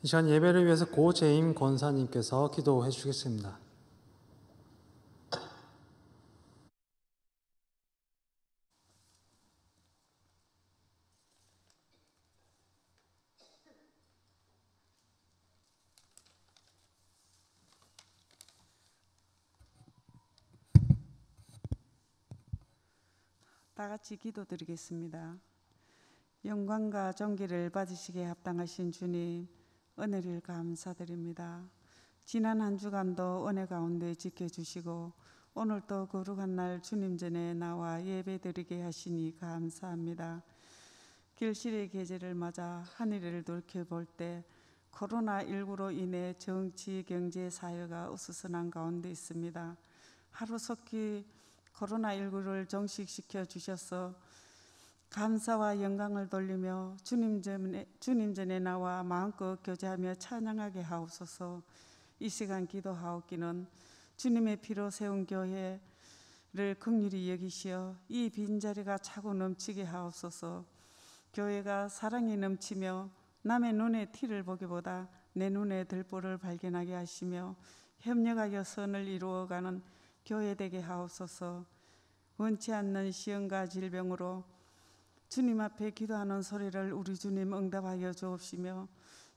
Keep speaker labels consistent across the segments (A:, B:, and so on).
A: 이 시간 예배를 위해서 고재임 권사님께서 기도해 주시겠습니다.
B: 다 같이 기도드리겠습니다. 영광과 존귀를 받으시기에 합당하신 주님, 은혜를 감사드립니다. 지난 한 주간도 은혜 가운데 지켜주시고 오늘도 거룩한 날 주님 전에 나와 예배드리게 하시니 감사합니다. 결실의 계절을 맞아 하늘을 돌이켜볼 때 코로나19로 인해 정치, 경제, 사회가 어수선한 가운데 있습니다. 하루속히 코로나19를 종식시켜 주셔서 감사와 영광을 돌리며 주님 전에 나와 마음껏 교제하며 찬양하게 하옵소서. 이 시간 기도하옵기는 주님의 피로 세운 교회를 긍휼히 여기시어 이 빈자리가 차고 넘치게 하옵소서. 교회가 사랑이 넘치며 남의 눈에 티를 보기보다 내 눈에 들보를 발견하게 하시며 협력하여 선을 이루어가는 교회 되게 하옵소서. 원치 않는 시험과 질병으로 주님 앞에 기도하는 소리를 우리 주님 응답하여 주옵시며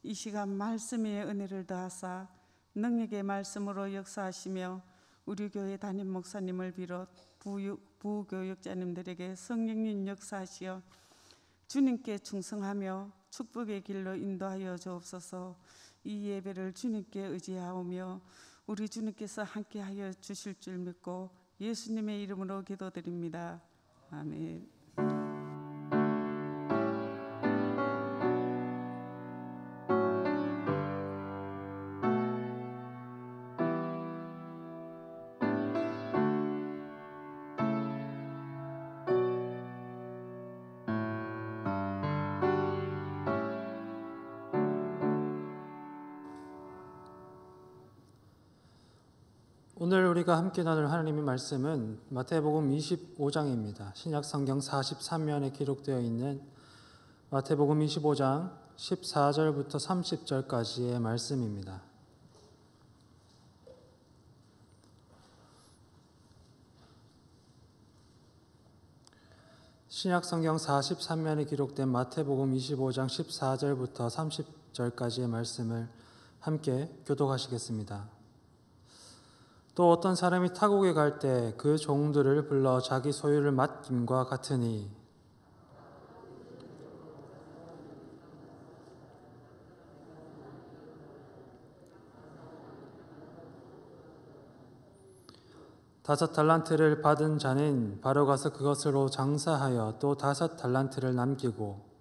B: 이 시간 말씀의 은혜를 더하사 능력의 말씀으로 역사하시며 우리 교회 담임 목사님을 비롯 부교육자님들에게 성령님 역사하시어 주님께 충성하며 축복의 길로 인도하여 주옵소서. 이 예배를 주님께 의지하오며 우리 주님께서 함께하여 주실 줄 믿고 예수님의 이름으로 기도드립니다. 아멘.
A: 오늘 우리가 함께 나눌 하나님의 말씀은 마태복음 25장입니다. 신약 성경 43면에 기록되어 있는 마태복음 25장 14절부터 30절까지의 말씀입니다. 신약 성경 43면에 기록된 마태복음 25장 14절부터 30절까지의 말씀을 함께 교독하시겠습니다. 또 어떤 사람이 타국에 갈 때 그 종들을 불러 자기 소유를 맡김과 같으니 다섯 달란트를 받은 자는 바로 가서 그것으로 장사하여 또 다섯 달란트를 남기고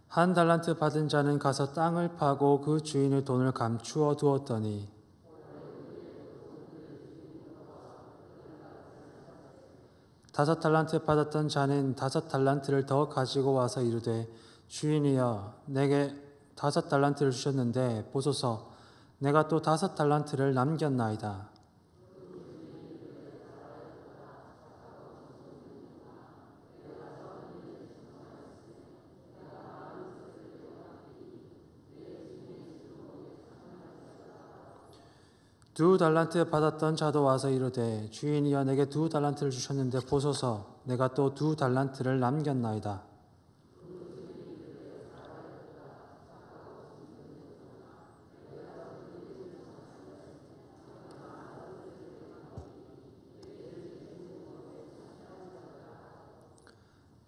A: 한 달란트 받은 자는 가서 땅을 파고 그 주인의 돈을 감추어 두었더니 다섯 달란트 받았던 자는 다섯 달란트를 더 가지고 와서 이르되 주인이여 내게 다섯 달란트를 주셨는데 보소서 내가 또 다섯 달란트를 남겼나이다. 두 달란트 받았던 자도 와서 이르되 주인이여 내게 두 달란트를 주셨는데 보소서 내가 또 두 달란트를 남겼나이다.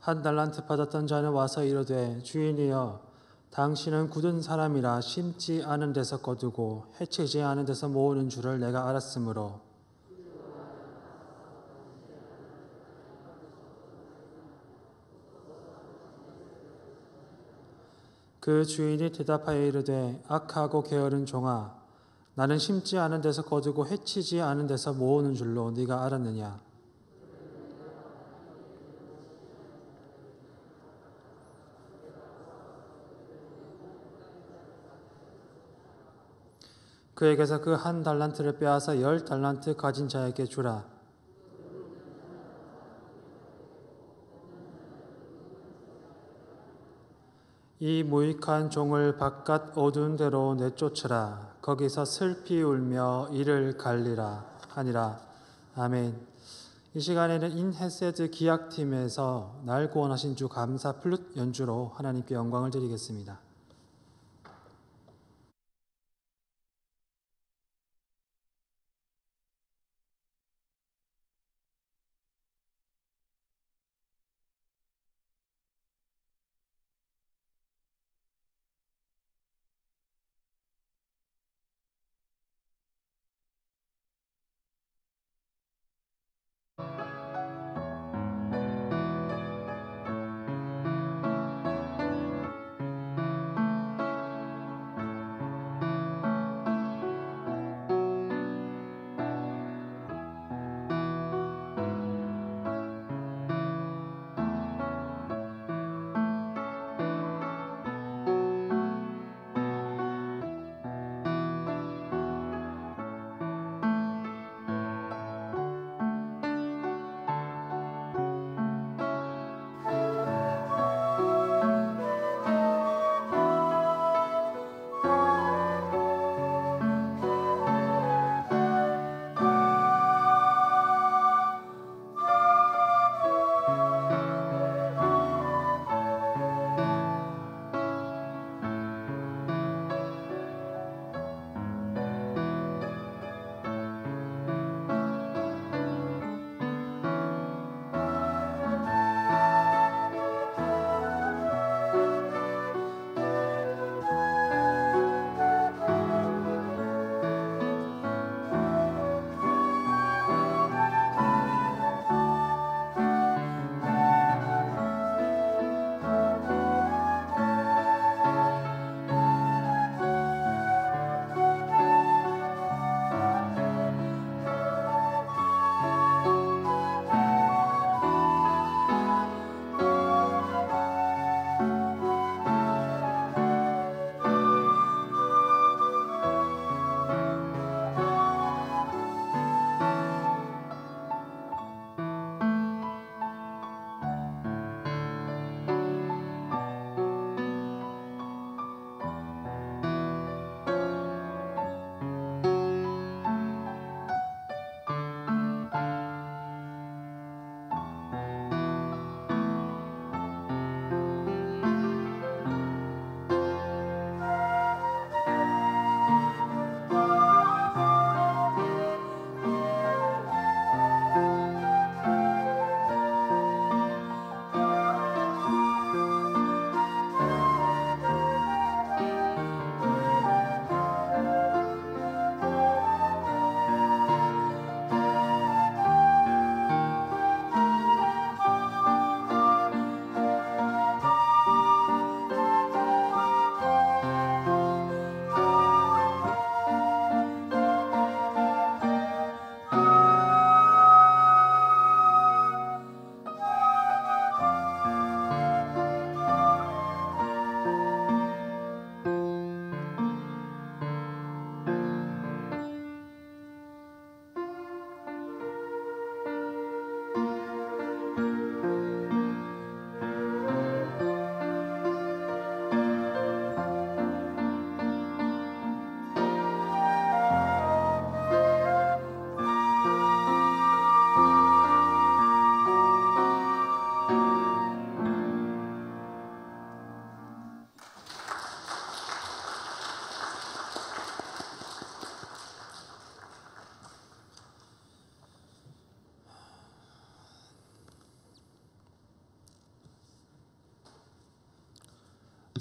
A: 한 달란트 받았던 자는 와서 이르되 주인이여 당신은 굳은 사람이라 심지 않은 데서 거두고 해치지 않은 데서 모으는 줄을 내가 알았으므로 그 주인이 대답하여 이르되 악하고 게으른 종아 나는 심지 않은 데서 거두고 해치지 않은 데서 모으는 줄로 네가 알았느냐. 그에게서 그 한 달란트를 빼앗아 10달란트 가진 자에게 주라. 이 무익한 종을 바깥 어두운 데로 내쫓으라. 거기서 슬피 울며 이를 갈리라 하니라. 아멘. 이 시간에는 인헤세드 기악팀에서 날 구원하신 주 감사 플룻 연주로 하나님께 영광을 드리겠습니다.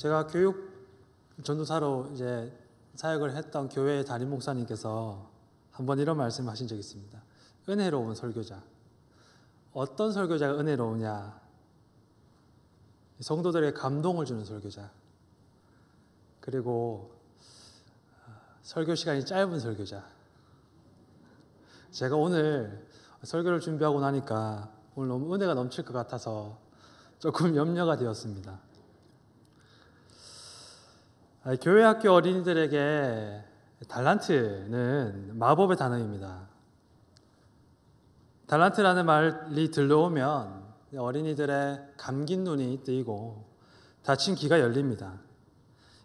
A: 제가 교육 전도사로 이제 사역을 했던 교회의 담임 목사님께서 한번 이런 말씀하신 적이 있습니다. 은혜로운 설교자. 어떤 설교자가 은혜로우냐? 성도들에게 감동을 주는 설교자. 그리고 설교 시간이 짧은 설교자. 제가 오늘 설교를 준비하고 나니까 오늘 너무 은혜가 넘칠 것 같아서 조금 염려가 되었습니다. 교회 학교 어린이들에게 달란트는 마법의 단어입니다. 달란트라는 말이 들려오면 어린이들의 감긴 눈이 뜨이고 닫힌 귀가 열립니다.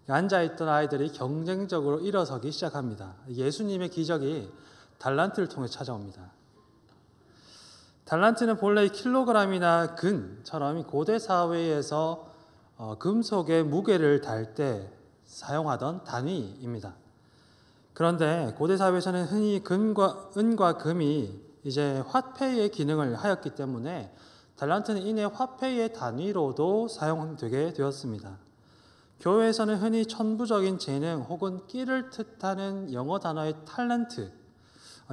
A: 앉아있던 아이들이 경쟁적으로 일어서기 시작합니다. 예수님의 기적이 달란트를 통해 찾아옵니다. 달란트는 본래 킬로그램이나 근처럼 고대 사회에서 금속의 무게를 달 때 사용하던 단위입니다. 그런데 고대 사회에서는 흔히 은과 금이 이제 화폐의 기능을 하였기 때문에 달란트는 이내 화폐의 단위로도 사용되게 되었습니다. 교회에서는 흔히 천부적인 재능 혹은 끼를 뜻하는 영어 단어의 탤런트,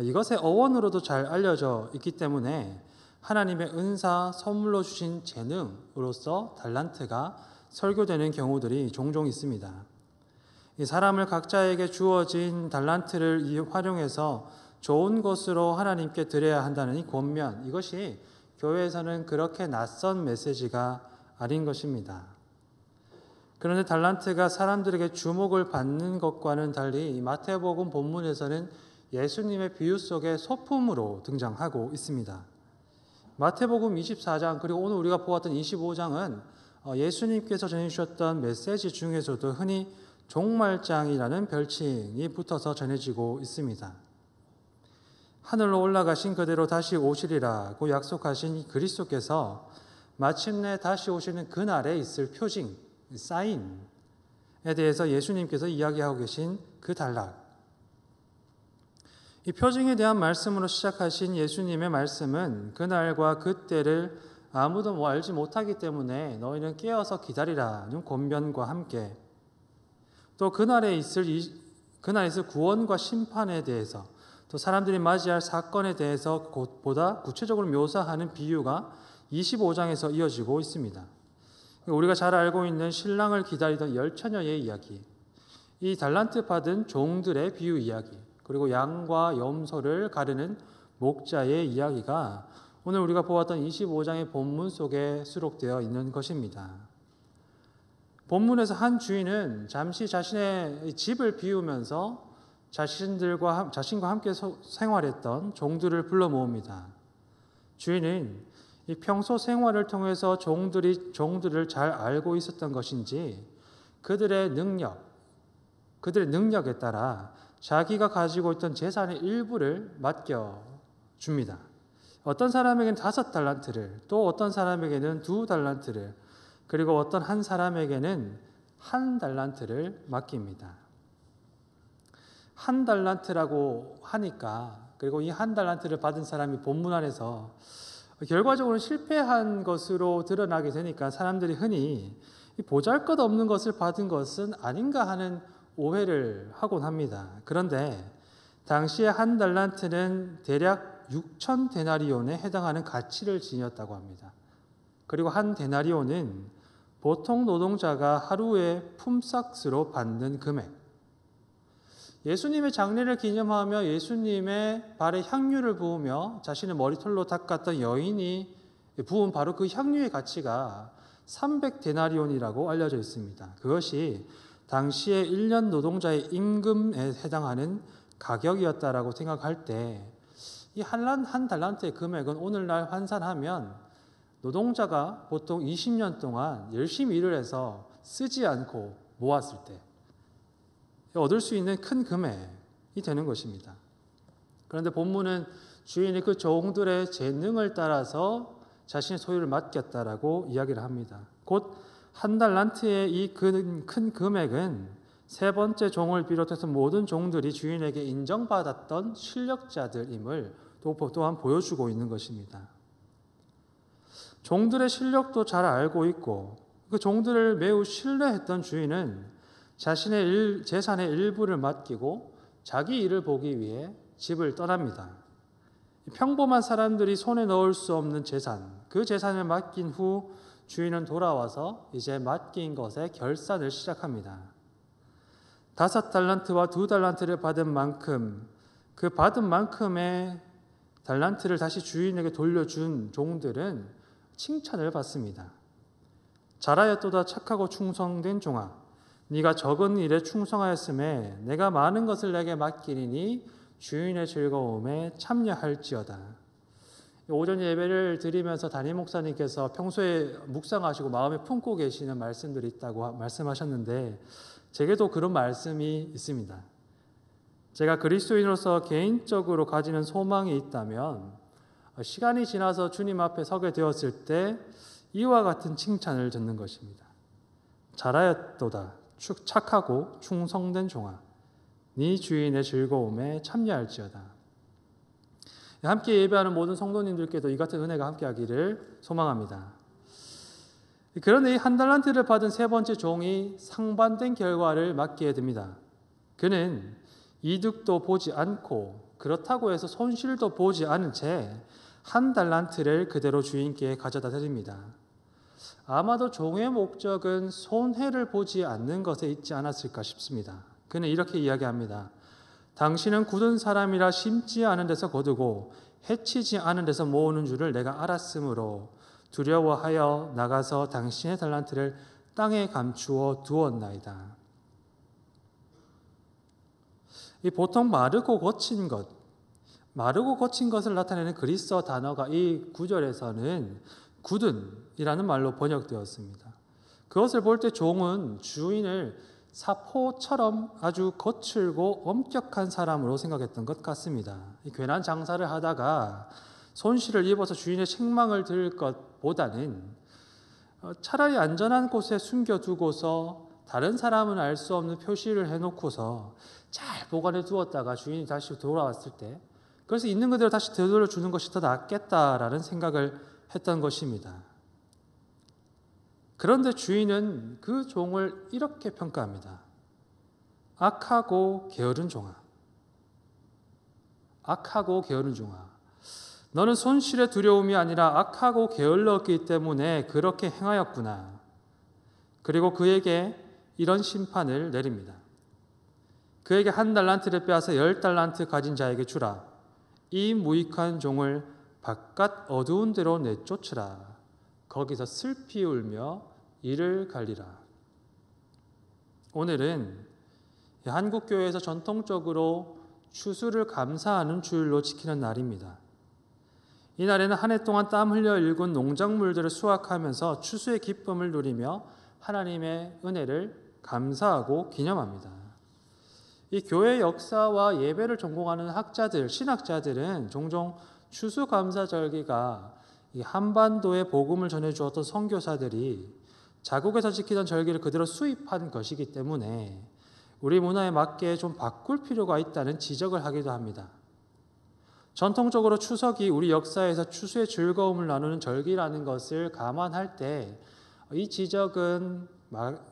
A: 이것의 어원으로도 잘 알려져 있기 때문에 하나님의 은사, 선물로 주신 재능으로서 달란트가 설교되는 경우들이 종종 있습니다. 이 사람을 각자에게 주어진 달란트를 활용해서 좋은 것으로 하나님께 드려야 한다는 이 권면, 이것이 교회에서는 그렇게 낯선 메시지가 아닌 것입니다. 그런데 달란트가 사람들에게 주목을 받는 것과는 달리 마태복음 본문에서는 예수님의 비유 속에 소품으로 등장하고 있습니다. 마태복음 24장 그리고 오늘 우리가 보았던 25장은 예수님께서 전해주셨던 메시지 중에서도 흔히 종말장이라는 별칭이 붙어서 전해지고 있습니다. 하늘로 올라가신 그대로 다시 오시리라고 약속하신 그리스도께서 마침내 다시 오시는 그날에 있을 표징, 사인에 대해서 예수님께서 이야기하고 계신 그 단락, 이 표징에 대한 말씀으로 시작하신 예수님의 말씀은 그날과 그때를 아무도 알지 못하기 때문에 너희는 깨어서 기다리라는 권면과 함께 또 그날에 있을 구원과 심판에 대해서 또 사람들이 맞이할 사건에 대해서 보다 구체적으로 묘사하는 비유가 25장에서 이어지고 있습니다. 우리가 잘 알고 있는 신랑을 기다리던 열처녀의 이야기, 이 달란트 받은 종들의 비유 이야기, 그리고 양과 염소를 가르는 목자의 이야기가 오늘 우리가 보았던 25장의 본문 속에 수록되어 있는 것입니다. 본문에서 한 주인은 잠시 자신의 집을 비우면서 자신과 함께 생활했던 종들을 불러 모읍니다. 주인은 이 평소 생활을 통해서 종들을 잘 알고 있었던 것인지 그들의 능력에 따라 자기가 가지고 있던 재산의 일부를 맡겨줍니다. 어떤 사람에게는 5달란트를, 또 어떤 사람에게는 2달란트를, 그리고 어떤 한 사람에게는 1달란트를 맡깁니다. 1달란트라고 하니까, 그리고 이 1달란트를 받은 사람이 본문 안에서 결과적으로 실패한 것으로 드러나게 되니까 사람들이 흔히 보잘것없는 것을 받은 것은 아닌가 하는 오해를 하곤 합니다. 그런데 당시에 1달란트는 대략 6,000데나리온에 해당하는 가치를 지녔다고 합니다. 그리고 1데나리온은 보통 노동자가 하루에 품삯으로 받는 금액. 예수님의 장례를 기념하며 예수님의 발에 향유를 부으며 자신의 머리털로 닦았던 여인이 부은 바로 그 향유의 가치가 300데나리온이라고 알려져 있습니다. 그것이 당시에 1년 노동자의 임금에 해당하는 가격이었다라고 생각할 때 이 한 달란트의 금액은 오늘날 환산하면 노동자가 보통 20년 동안 열심히 일을 해서 쓰지 않고 모았을 때 얻을 수 있는 큰 금액이 되는 것입니다. 그런데 본문은 주인이 그 종들의 재능을 따라서 자신의 소유를 맡겼다라고 이야기를 합니다. 곧 1달란트의 이 큰 금액은 세 번째 종을 비롯해서 모든 종들이 주인에게 인정받았던 실력자들임을 또한 보여주고 있는 것입니다. 종들의 실력도 잘 알고 있고 그 종들을 매우 신뢰했던 주인은 자신의 재산의 일부를 맡기고 자기 일을 보기 위해 집을 떠납니다. 평범한 사람들이 손에 넣을 수 없는 재산, 그 재산을 맡긴 후 주인은 돌아와서 이제 맡긴 것의 결산을 시작합니다. 5달란트와 2달란트를 받은 만큼, 그 받은 만큼의 달란트를 다시 주인에게 돌려준 종들은 칭찬을 받습니다. 잘하였도다 착하고 충성된 종아, 네가 적은 일에 충성하였음에 내가 많은 것을 내게 맡기리니 주인의 즐거움에 참여할지어다. 오전 예배를 드리면서 담임 목사님께서 평소에 묵상하시고 마음에 품고 계시는 말씀들이 있다고 말씀하셨는데 제게도 그런 말씀이 있습니다. 제가 그리스도인으로서 개인적으로 가지는 소망이 있다면 시간이 지나서 주님 앞에 서게 되었을 때 이와 같은 칭찬을 듣는 것입니다. 잘하였도다 착하고 충성된 종아 네 주인의 즐거움에 참여할지어다. 함께 예배하는 모든 성도님들께도 이 같은 은혜가 함께하기를 소망합니다. 그런데 이 한 달란트를 받은 세 번째 종이 상반된 결과를 맞게 됩니다. 그는 이득도 보지 않고 그렇다고 해서 손실도 보지 않은 채 한 달란트를 그대로 주인께 가져다 드립니다. 아마도 종의 목적은 손해를 보지 않는 것에 있지 않았을까 싶습니다. 그는 이렇게 이야기합니다. 당신은 굳은 사람이라 심지 않은 데서 거두고 해치지 않은 데서 모으는 줄을 내가 알았으므로 두려워하여 나가서 당신의 달란트를 땅에 감추어 두었나이다. 이 보통 마르고 거친 것을 나타내는 그리스어 단어가 이 구절에서는 굳은이라는 말로 번역되었습니다. 그것을 볼 때 종은 주인을 사포처럼 아주 거칠고 엄격한 사람으로 생각했던 것 같습니다. 괜한 장사를 하다가 손실을 입어서 주인의 책망을 들을 것보다는 차라리 안전한 곳에 숨겨두고서 다른 사람은 알 수 없는 표시를 해놓고서 잘 보관해 두었다가 주인이 다시 돌아왔을 때 그래서 있는 그대로 다시 되돌려주는 것이 더 낫겠다라는 생각을 했던 것입니다. 그런데 주인은 그 종을 이렇게 평가합니다. 악하고 게으른 종아. 악하고 게으른 종아. 너는 손실의 두려움이 아니라 악하고 게을렀기 때문에 그렇게 행하였구나. 그리고 그에게 이런 심판을 내립니다. 그에게 한 달란트를 빼앗아 10달란트 가진 자에게 주라. 이 무익한 종을 바깥 어두운 데로 내쫓으라. 거기서 슬피 울며 이를 갈리라. 오늘은 한국교회에서 전통적으로 추수를 감사하는 주일로 지키는 날입니다. 이 날에는 한 해 동안 땀 흘려 일군 농작물들을 수확하면서 추수의 기쁨을 누리며 하나님의 은혜를 감사하고 기념합니다. 이 교회 역사와 예배를 전공하는 학자들, 신학자들은 종종 추수감사절기가 이 한반도에 복음을 전해주었던 선교사들이 자국에서 지키던 절기를 그대로 수입한 것이기 때문에 우리 문화에 맞게 좀 바꿀 필요가 있다는 지적을 하기도 합니다. 전통적으로 추석이 우리 역사에서 추수의 즐거움을 나누는 절기라는 것을 감안할 때 이 지적은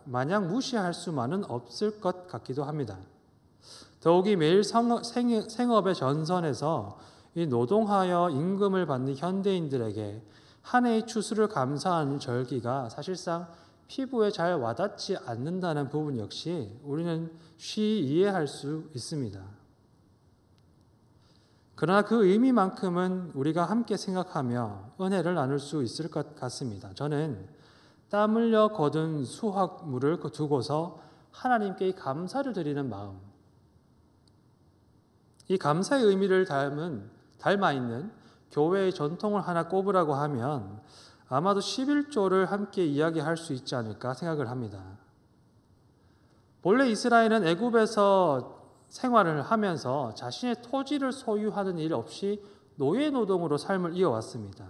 A: 마냥 무시할 수만은 없을 것 같기도 합니다. 더욱이 매일 생업의 전선에서 이 노동하여 임금을 받는 현대인들에게 한 해의 추수를 감사하는 절기가 사실상 피부에 잘 와닿지 않는다는 부분 역시 우리는 쉬이 이해할 수 있습니다. 그러나 그 의미만큼은 우리가 함께 생각하며 은혜를 나눌 수 있을 것 같습니다. 저는 땀 흘려 거둔 수확물을 두고서 하나님께 감사를 드리는 마음, 이 감사의 의미를 닮아 있는 교회의 전통을 하나 꼽으라고 하면 아마도 11조를 함께 이야기할 수 있지 않을까 생각을 합니다. 본래 이스라엘은 애굽에서 생활을 하면서 자신의 토지를 소유하는 일 없이 노예 노동으로 삶을 이어왔습니다.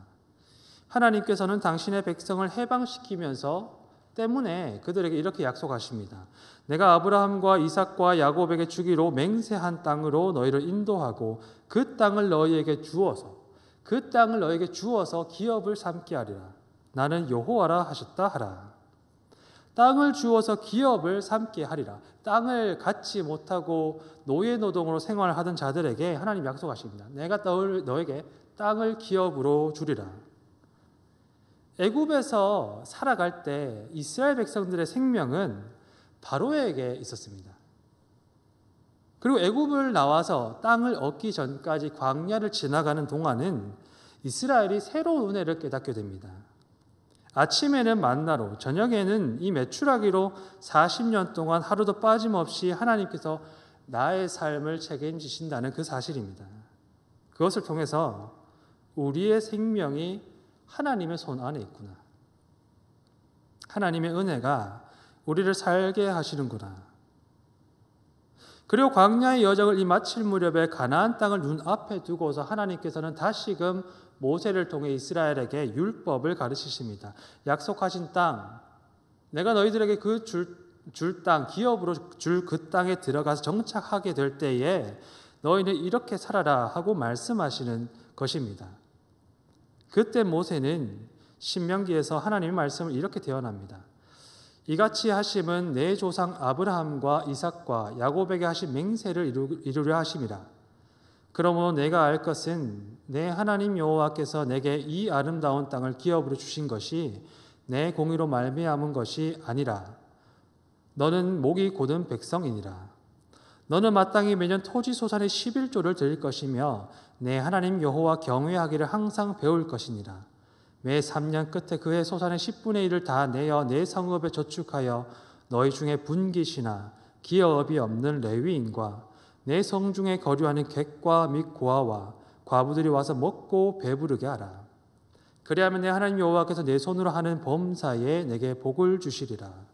A: 하나님께서는 당신의 백성을 해방시키면서 때문에 그들에게 이렇게 약속하십니다. 내가 아브라함과 이삭과 야곱에게 주기로 맹세한 땅으로 너희를 인도하고 그 땅을 너희에게 주어서 기업을 삼게 하리라. 나는 여호와라 하셨다 하라. 땅을 주어서 기업을 삼게 하리라. 땅을 갖지 못하고 노예 노동으로 생활하던 자들에게 하나님 약속하십니다. 내가 너에게 땅을 기업으로 주리라. 애굽에서 살아갈 때 이스라엘 백성들의 생명은 바로에게 있었습니다. 그리고 애굽을 나와서 땅을 얻기 전까지 광야를 지나가는 동안은 이스라엘이 새로운 은혜를 깨닫게 됩니다. 아침에는 만나로, 저녁에는 이 메추라기로 40년 동안 하루도 빠짐없이 하나님께서 나의 삶을 책임지신다는 그 사실입니다. 그것을 통해서 우리의 생명이 하나님의 손 안에 있구나. 하나님의 은혜가 우리를 살게 하시는구나. 그리고 광야의 여정을 이 마칠 무렵에 가나안 땅을 눈앞에 두고서 하나님께서는 다시금 모세를 통해 이스라엘에게 율법을 가르치십니다. 약속하신 땅, 내가 너희들에게 그 줄 땅, 기업으로 줄 그 땅에 들어가서 정착하게 될 때에 너희는 이렇게 살아라 하고 말씀하시는 것입니다. 그때 모세는 신명기에서 하나님의 말씀을 이렇게 대언합니다. 이같이 하심은 내 조상 아브라함과 이삭과 야곱에게 하신 맹세를 이루려 하심이라. 그러므로 내가 알 것은 내 하나님 여호와께서 내게 이 아름다운 땅을 기업으로 주신 것이 내 공의로 말미암은 것이 아니라 너는 목이 곧은 백성이니라. 너는 마땅히 매년 토지 소산의 11조를 드릴 것이며 내 하나님 여호와 경외하기를 항상 배울 것이니라. 매 3년 끝에 그의 소산의 10분의 1을 다 내어 내 성읍에 저축하여 너희 중에 분깃이나 기업이 없는 레위인과 내 성중에 거류하는 객과 및 고아와 과부들이 와서 먹고 배부르게 하라. 그리하면 내 하나님 여호와께서 내 손으로 하는 범사에 내게 복을 주시리라.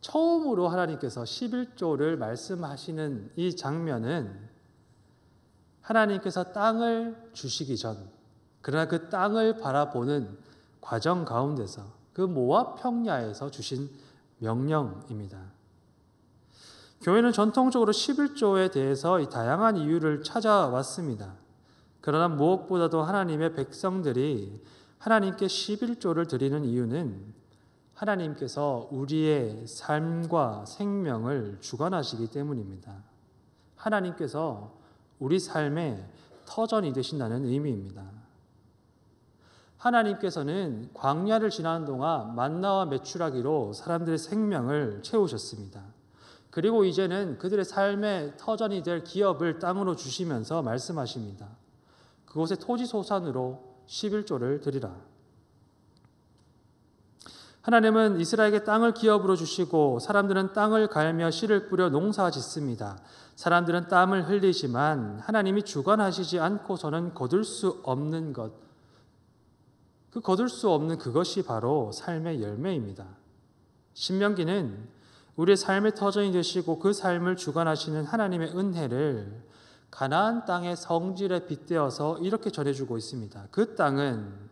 A: 처음으로 하나님께서 11조를 말씀하시는 이 장면은 하나님께서 땅을 주시기 전, 그러나 그 땅을 바라보는 과정 가운데서 그 모압 평야에서 주신 명령입니다. 교회는 전통적으로 11조에 대해서 이 다양한 이유를 찾아왔습니다. 그러나 무엇보다도 하나님의 백성들이 하나님께 11조를 드리는 이유는 하나님께서 우리의 삶과 생명을 주관하시기 때문입니다. 하나님께서 우리 삶의 터전이 되신다는 의미입니다. 하나님께서는 광야를 지나는 동안 만나와 메추라기로 사람들의 생명을 채우셨습니다. 그리고 이제는 그들의 삶의 터전이 될 기업을 땅으로 주시면서 말씀하십니다. 그곳에 토지 소산으로 11조를 드리라. 하나님은 이스라엘에게 땅을 기업으로 주시고 사람들은 땅을 갈며 씨를 뿌려 농사 짓습니다. 사람들은 땀을 흘리지만 하나님이 주관하시지 않고서는 거둘 수 없는 것, 그 거둘 수 없는 그것이 바로 삶의 열매입니다. 신명기는 우리의 삶의 터전이 되시고 그 삶을 주관하시는 하나님의 은혜를 가나안 땅의 성질에 빗대어서 이렇게 전해주고 있습니다. 그 땅은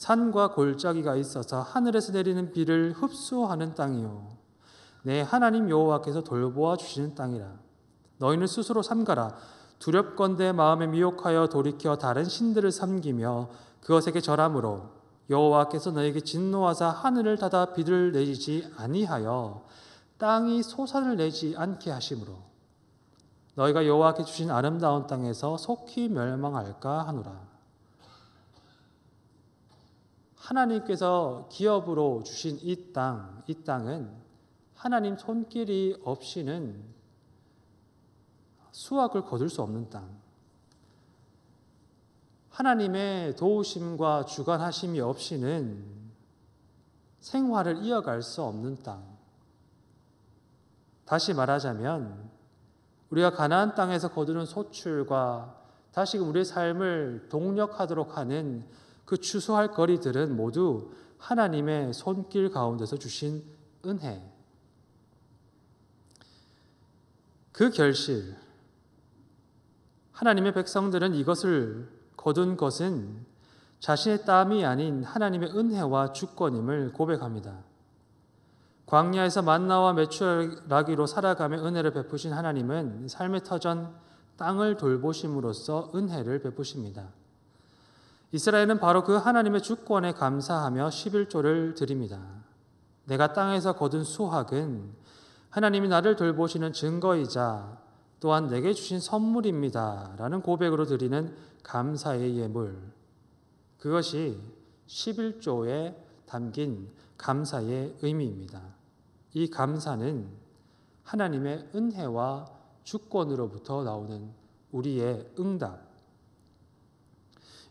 A: 산과 골짜기가 있어서 하늘에서 내리는 비를 흡수하는 땅이요 내 하나님 여호와께서 돌보아 주시는 땅이라. 너희는 스스로 삼가라. 두렵건대 마음에 미혹하여 돌이켜 다른 신들을 섬기며 그것에게 절함으로 여호와께서 너희에게 진노하사 하늘을 닫아 비를 내리지 아니하여 땅이 소산을 내지 않게 하심으로 너희가 여호와께 주신 아름다운 땅에서 속히 멸망할까 하노라. 하나님께서 기업으로 주신 이 땅은 하나님 손길이 없이는 수확을 거둘 수 없는 땅, 하나님의 도우심과 주관하심이 없이는 생활을 이어갈 수 없는 땅. 다시 말하자면 우리가 가나안 땅에서 거두는 소출과 다시금 우리의 삶을 동력하도록 하는 그 추수할 거리들은 모두 하나님의 손길 가운데서 주신 은혜. 그 결실, 하나님의 백성들은 이것을 거둔 것은 자신의 땀이 아닌 하나님의 은혜와 주권임을 고백합니다. 광야에서 만나와 메추라기로 살아가며 은혜를 베푸신 하나님은 삶의 터전 땅을 돌보심으로써 은혜를 베푸십니다. 이스라엘은 바로 그 하나님의 주권에 감사하며 11조를 드립니다. 내가 땅에서 거둔 수확은 하나님이 나를 돌보시는 증거이자 또한 내게 주신 선물입니다. 라는 고백으로 드리는 감사의 예물. 그것이 11조에 담긴 감사의 의미입니다. 이 감사는 하나님의 은혜와 주권으로부터 나오는 우리의 응답.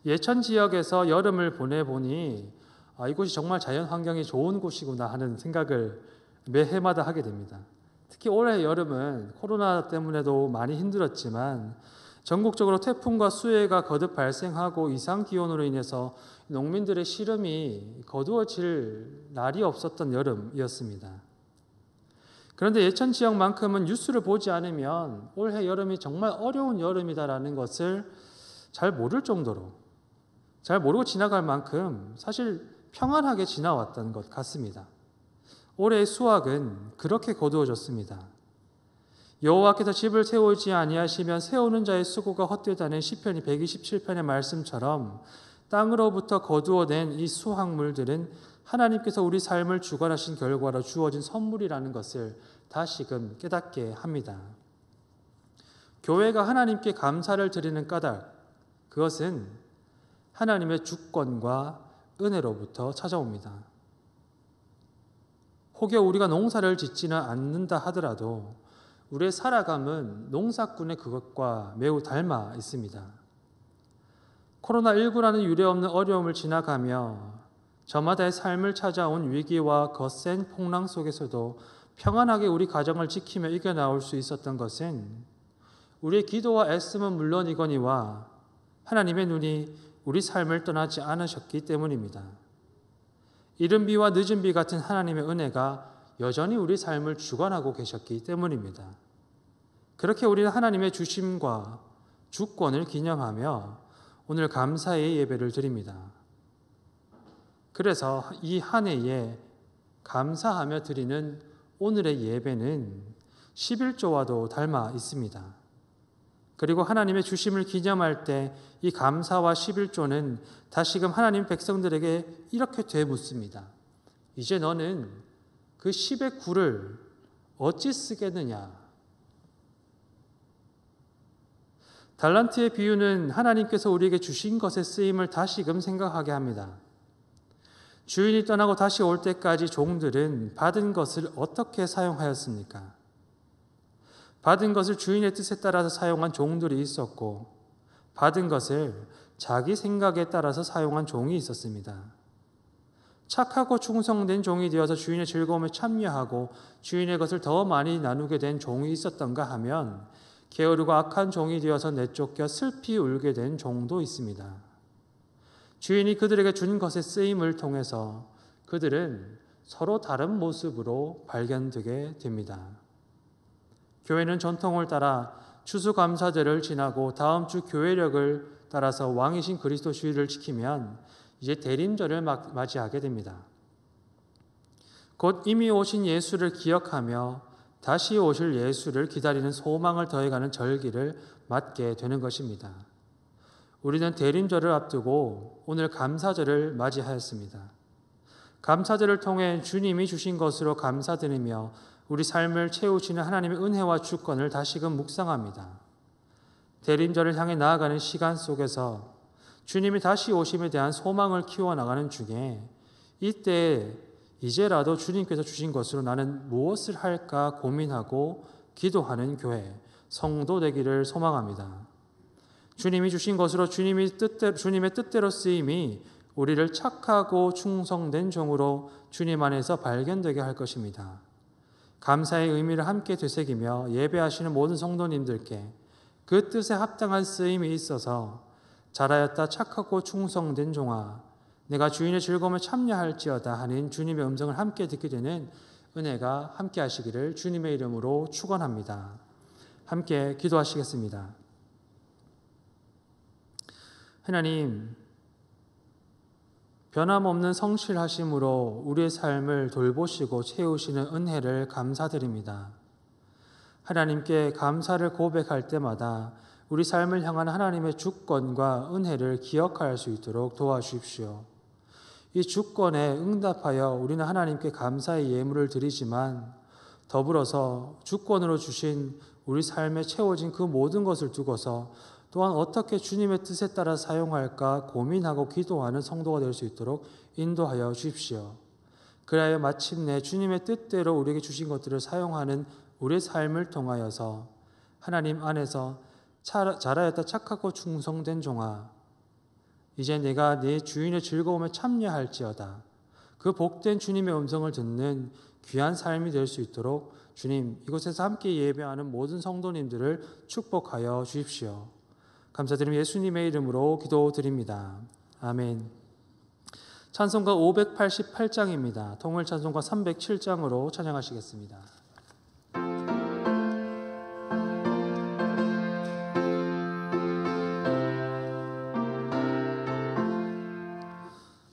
A: 예천 지역에서 여름을 보내보니 이곳이 정말 자연 환경이 좋은 곳이구나 하는 생각을 매해마다 하게 됩니다. 특히 올해 여름은 코로나 때문에도 많이 힘들었지만 전국적으로 태풍과 수해가 거듭 발생하고 이상 기온으로 인해서 농민들의 시름이 거두어질 날이 없었던 여름이었습니다. 그런데 예천 지역만큼은 뉴스를 보지 않으면 올해 여름이 정말 어려운 여름이다라는 것을 잘 모를 정도로, 잘 모르고 지나갈 만큼 사실 평안하게 지나왔던 것 같습니다. 올해의 수확은 그렇게 거두어졌습니다. 여호와께서 집을 세우지 아니하시면 세우는 자의 수고가 헛되다는 시편 127편의 말씀처럼 땅으로부터 거두어낸 이 수확물들은 하나님께서 우리 삶을 주관하신 결과로 주어진 선물이라는 것을 다시금 깨닫게 합니다. 교회가 하나님께 감사를 드리는 까닭, 그것은 하나님의 주권과 은혜로부터 찾아옵니다. 혹여 우리가 농사를 짓지는 않는다 하더라도 우리의 살아감은 농사꾼의 그것과 매우 닮아 있습니다. 코로나19라는 유례없는 어려움을 지나가며 저마다의 삶을 찾아온 위기와 거센 풍랑 속에서도 평안하게 우리 가정을 지키며 이겨나올 수 있었던 것은 우리의 기도와 애씀은 물론이거니와 하나님의 눈이 우리 삶을 떠나지 않으셨기 때문입니다. 이른 비와 늦은 비 같은 하나님의 은혜가 여전히 우리 삶을 주관하고 계셨기 때문입니다. 그렇게 우리는 하나님의 주심과 주권을 기념하며 오늘 감사의 예배를 드립니다. 그래서 이 한 해에 감사하며 드리는 오늘의 예배는 11조와도 닮아 있습니다. 그리고 하나님의 주심을 기념할 때 이 감사와 11조는 다시금 하나님 백성들에게 이렇게 되묻습니다. 이제 너는 그 10의 9를 어찌 쓰겠느냐? 달란트의 비유는 하나님께서 우리에게 주신 것의 쓰임을 다시금 생각하게 합니다. 주인이 떠나고 다시 올 때까지 종들은 받은 것을 어떻게 사용하였습니까? 받은 것을 주인의 뜻에 따라서 사용한 종들이 있었고 받은 것을 자기 생각에 따라서 사용한 종이 있었습니다. 착하고 충성된 종이 되어서 주인의 즐거움에 참여하고 주인의 것을 더 많이 나누게 된 종이 있었던가 하면 게으르고 악한 종이 되어서 내쫓겨 슬피 울게 된 종도 있습니다. 주인이 그들에게 준 것의 쓰임을 통해서 그들은 서로 다른 모습으로 발견되게 됩니다. 교회는 전통을 따라 추수감사절을 지나고 다음 주 교회력을 따라서 왕이신 그리스도 주일을 지키면 이제 대림절을 맞이하게 됩니다. 곧 이미 오신 예수를 기억하며 다시 오실 예수를 기다리는 소망을 더해가는 절기를 맞게 되는 것입니다. 우리는 대림절을 앞두고 오늘 감사절을 맞이하였습니다. 감사절을 통해 주님이 주신 것으로 감사드리며 우리 삶을 채우시는 하나님의 은혜와 주권을 다시금 묵상합니다. 대림절을 향해 나아가는 시간 속에서 주님이 다시 오심에 대한 소망을 키워나가는 중에 이때 이제라도 주님께서 주신 것으로 나는 무엇을 할까 고민하고 기도하는 교회, 성도 되기를 소망합니다. 주님이 주신 것으로 주님의 뜻대로 쓰임이 우리를 착하고 충성된 종으로 주님 안에서 발견되게 할 것입니다. 감사의 의미를 함께 되새기며 예배하시는 모든 성도님들께 그 뜻에 합당한 쓰임이 있어서 잘하였다 착하고 충성된 종아 내가 주인의 즐거움에 참여할지어다 하는 주님의 음성을 함께 듣게 되는 은혜가 함께 하시기를 주님의 이름으로 축원합니다. 함께 기도하시겠습니다. 하나님, 변함없는 성실하심으로 우리의 삶을 돌보시고 채우시는 은혜를 감사드립니다. 하나님께 감사를 고백할 때마다 우리 삶을 향한 하나님의 주권과 은혜를 기억할 수 있도록 도와주십시오. 이 주권에 응답하여 우리는 하나님께 감사의 예물을 드리지만 더불어서 주권으로 주신 우리 삶에 채워진 그 모든 것을 두고서 또한 어떻게 주님의 뜻에 따라 사용할까 고민하고 기도하는 성도가 될 수 있도록 인도하여 주십시오. 그래야 마침내 주님의 뜻대로 우리에게 주신 것들을 사용하는 우리의 삶을 통하여서 하나님 안에서 잘하였다 착하고 충성된 종아 이제 내가 내 주인의 즐거움에 참여할지어다. 그 복된 주님의 음성을 듣는 귀한 삶이 될 수 있도록 주님 이곳에서 함께 예배하는 모든 성도님들을 축복하여 주십시오. 감사드리며 예수님의 이름으로 기도드립니다. 아멘. 찬송가 588장입니다. 통일 찬송가 307장으로 찬양하시겠습니다.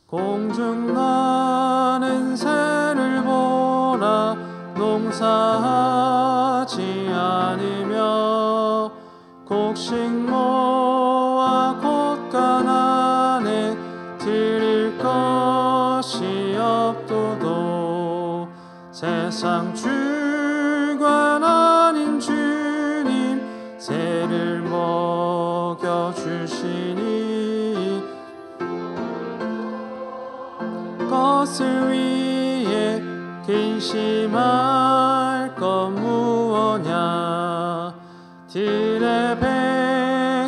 A: 공중 나는 새를 보라 농사하지 않으며 곡식모와 곶간 안에 드릴 것이 없도도 세상 주관 아닌 주님 새를 먹여주시니 것을 위해 근심할 것 무엇냐 들의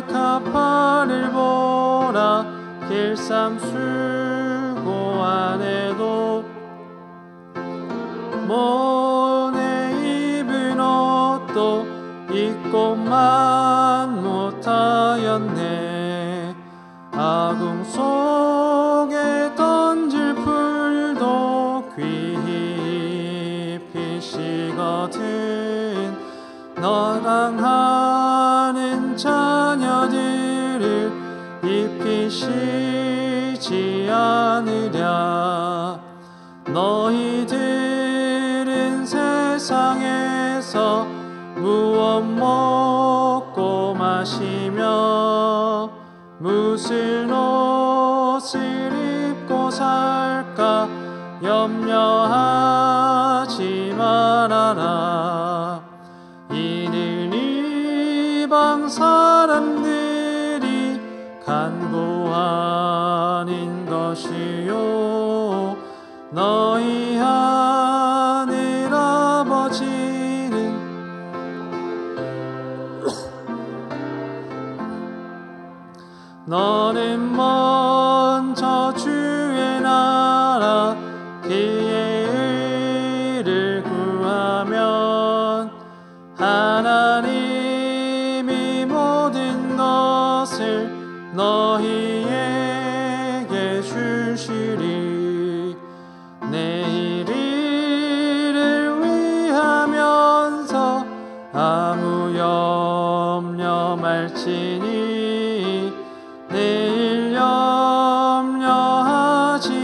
A: 백합화를 보라 길쌈 수고 안에도 모내 입은 옷도 입고만 못하였네 아궁 속에 던질 풀도 깊이 식거든 너랑 하는 자녀들을 입히시지 않으랴 너희들은 세상에서 무엇 먹고 마시며 무슨 옷을 입고 살까 염려하지 말아라 이는 이방 사람들이 간구하는 것이요 너희 하늘 아버지는 너는 먼저 주의 나라 그의 의를 구하면 하나님이 모든 것을 너희에게 주시리 내일을 위하면서 아무 염려 말지니 내일 염려하지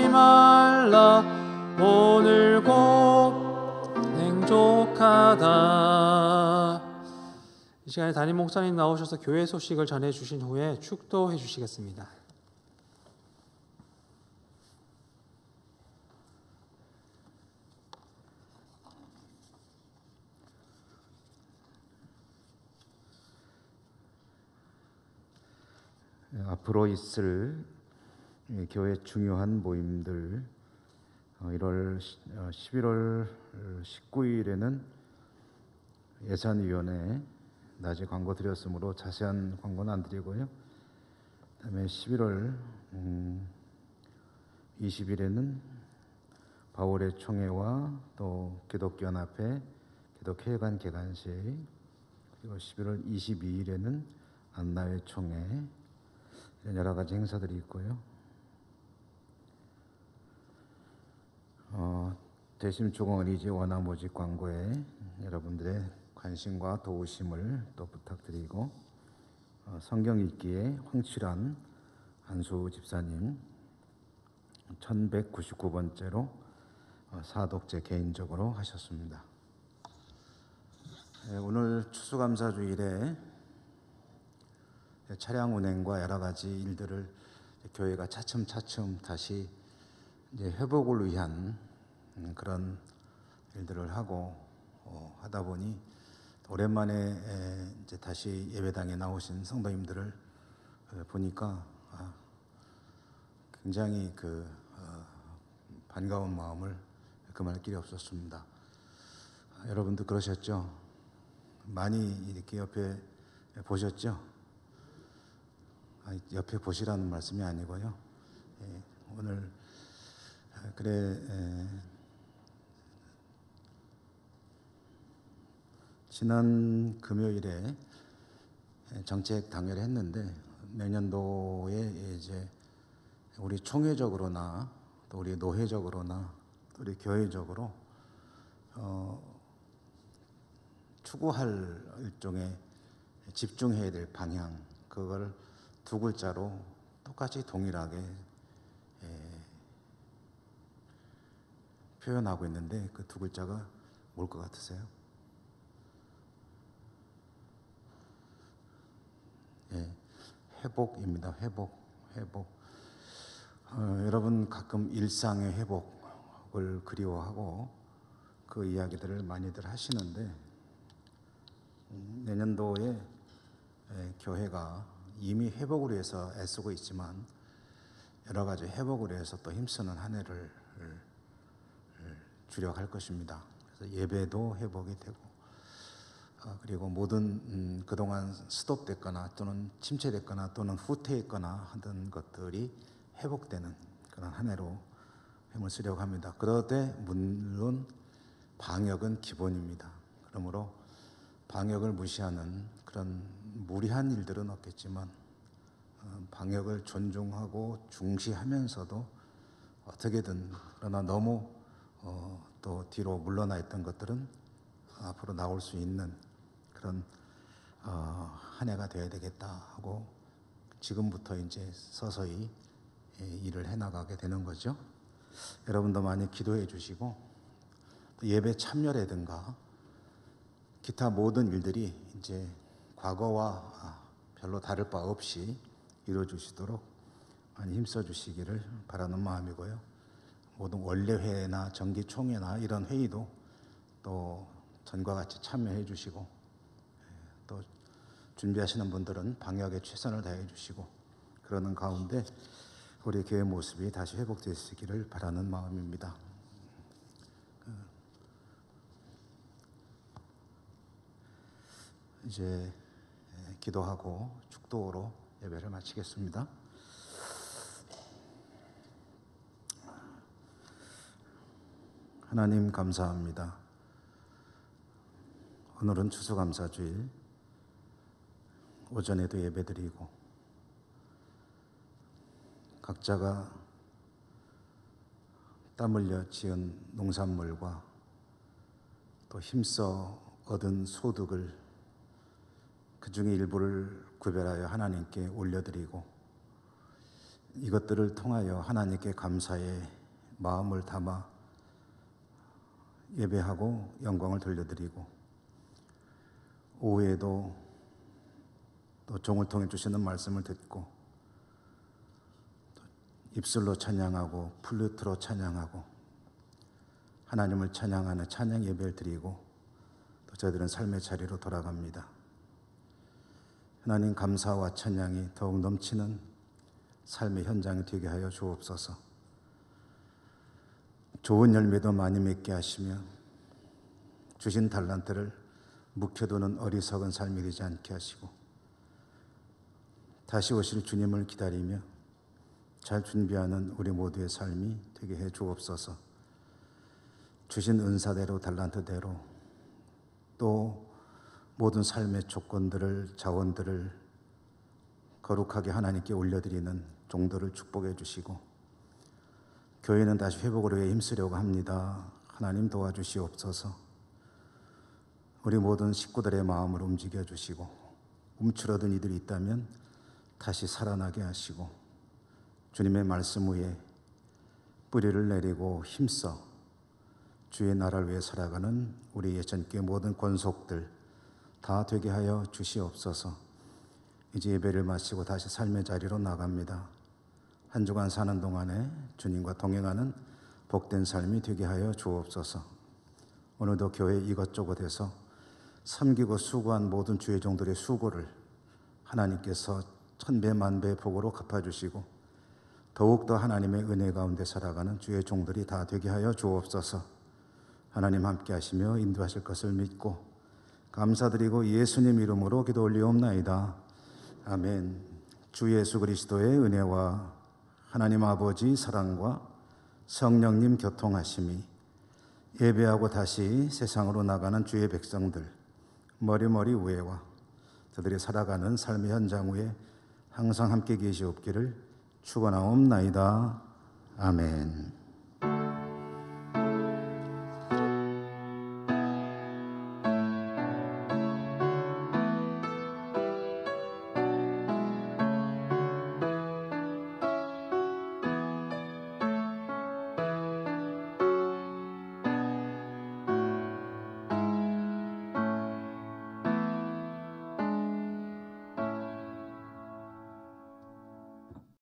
A: 말라 오늘 곧 행복하다. 이 시간에 담임 목사님 나오셔서 교회 소식을 전해주신 후에 축도해 주시겠습니다.
C: 앞으로 있을 교회 중요한 모임들 11월 19일에는 예산위원회 낮에 광고 드렸으므로 자세한 광고는 안 드리고요. 그다음에 11월 20일에는 바울의 총회와 또 기독교연합회 기독회관 개관식 그리고 11월 22일에는 안나회 총회 여러 가지 행사들이 있고요. 대심초공어린이집 원화모집 광고에 여러분들의 관심과 도우심을 또 부탁드리고 성경 읽기에 황칠환 안수 집사님 1199번째로 사독제 개인적으로 하셨습니다. 오늘 추수감사주일에 차량 운행과 여러 가지 일들을 교회가 차츰차츰 다시 이제 회복을 위한 그런 일들을 하고 하다 보니 오랜만에 이제 다시 예배당에 나오신 성도님들을 보니까 굉장히 반가운 마음을 금할 길이 없었습니다. 여러분도 그러셨죠? 많이 이렇게 옆에 보셨죠? 옆에 보시라는 말씀이 아니고요. 오늘 지난 금요일에 정책 당회를 했는데 내년도에 이제 우리 총회적으로나 또 우리 노회적으로나 또 우리 교회적으로 추구할 일종의 집중해야 될 방향, 그걸 두 글자로 똑같이 동일하게 표현하고 있는데 그 두 글자가 뭘 것 같으세요? 회복입니다. 회복. 여러분 가끔 일상의 회복을 그리워하고 그 이야기들을 많이들 하시는데 내년도에 교회가 이미 회복을 위해서 애쓰고 있지만 여러 가지 회복을 위해서 또 힘쓰는 한 해를 주력할 것입니다. 그래서 예배도 회복이 되고 그리고 모든 그동안 스톱됐거나 또는 침체됐거나 또는 후퇴했거나 하던 것들이 회복되는 그런 한 해로 힘을 쓰려고 합니다. 그런데 물론 방역은 기본입니다. 그러므로 방역을 무시하는 그런 무리한 일들은 없겠지만 방역을 존중하고 중시하면서도 어떻게든 그러나 너무 또 뒤로 물러나 있던 것들은 앞으로 나올 수 있는 그런 한 해가 되어야 되겠다 하고 지금부터 이제 서서히 일을 해나가게 되는 거죠. 여러분도 많이 기도해 주시고 예배 참여라든가 기타 모든 일들이 이제 과거와 별로 다를 바 없이 이루어지도록 많이 힘써 주시기를 바라는 마음이고요. 모든 원래회나 정기총회나 이런 회의도 또 전과 같이 참여해 주시고 또 준비하시는 분들은 방역에 최선을 다해 주시고 그러는 가운데 우리 교회 모습이 다시 회복되시기를 바라는 마음입니다. 이제 기도하고 축도로 예배를 마치겠습니다. 하나님 감사합니다. 오늘은 추수감사주일, 오전에도 예배드리고 각자가 땀 흘려 지은 농산물과 또 힘써 얻은 소득을 그 중에 일부를 구별하여 하나님께 올려드리고 이것들을 통하여 하나님께 감사의 마음을 담아 예배하고 영광을 돌려드리고 오후에도 또 종을 통해 주시는 말씀을 듣고 입술로 찬양하고 플루트로 찬양하고 하나님을 찬양하는 찬양 예배를 드리고 또 저희들은 삶의 자리로 돌아갑니다. 하나님 감사와 찬양이 더욱 넘치는 삶의 현장이 되게 하여 주옵소서. 좋은 열매도 많이 맺게 하시며 주신 달란트를 묵혀두는 어리석은 삶이 되지 않게 하시고 다시 오실 주님을 기다리며 잘 준비하는 우리 모두의 삶이 되게 해 주옵소서. 주신 은사대로 달란트대로 또 모든 삶의 조건들을 자원들을 거룩하게 하나님께 올려드리는 종들을 축복해 주시고 교회는 다시 회복을 위해 힘쓰려고 합니다. 하나님 도와주시옵소서. 우리 모든 식구들의 마음을 움직여 주시고 움츠러든 이들이 있다면 다시 살아나게 하시고 주님의 말씀 위에 뿌리를 내리고 힘써 주의 나라를 위해 살아가는 우리 예전교회 모든 권속들 다 되게 하여 주시옵소서. 이제 예배를 마치고 다시 삶의 자리로 나갑니다. 한 주간 사는 동안에 주님과 동행하는 복된 삶이 되게 하여 주옵소서. 오늘도 교회 이것저것에서 섬기고 수고한 모든 주의 종들의 수고를 하나님께서 천배 만배의 복으로 갚아주시고 더욱더 하나님의 은혜 가운데 살아가는 주의 종들이 다 되게 하여 주옵소서. 하나님 함께 하시며 인도하실 것을 믿고 감사드리고 예수님 이름으로 기도 올리옵나이다. 아멘. 주 예수 그리스도의 은혜와 하나님 아버지 사랑과 성령님 교통하심이 예배하고 다시 세상으로 나가는 주의 백성들 머리머리 위에와 저들이 살아가는 삶의 현장 위에 항상 함께 계시옵기를 축원하옵나이다. 아멘.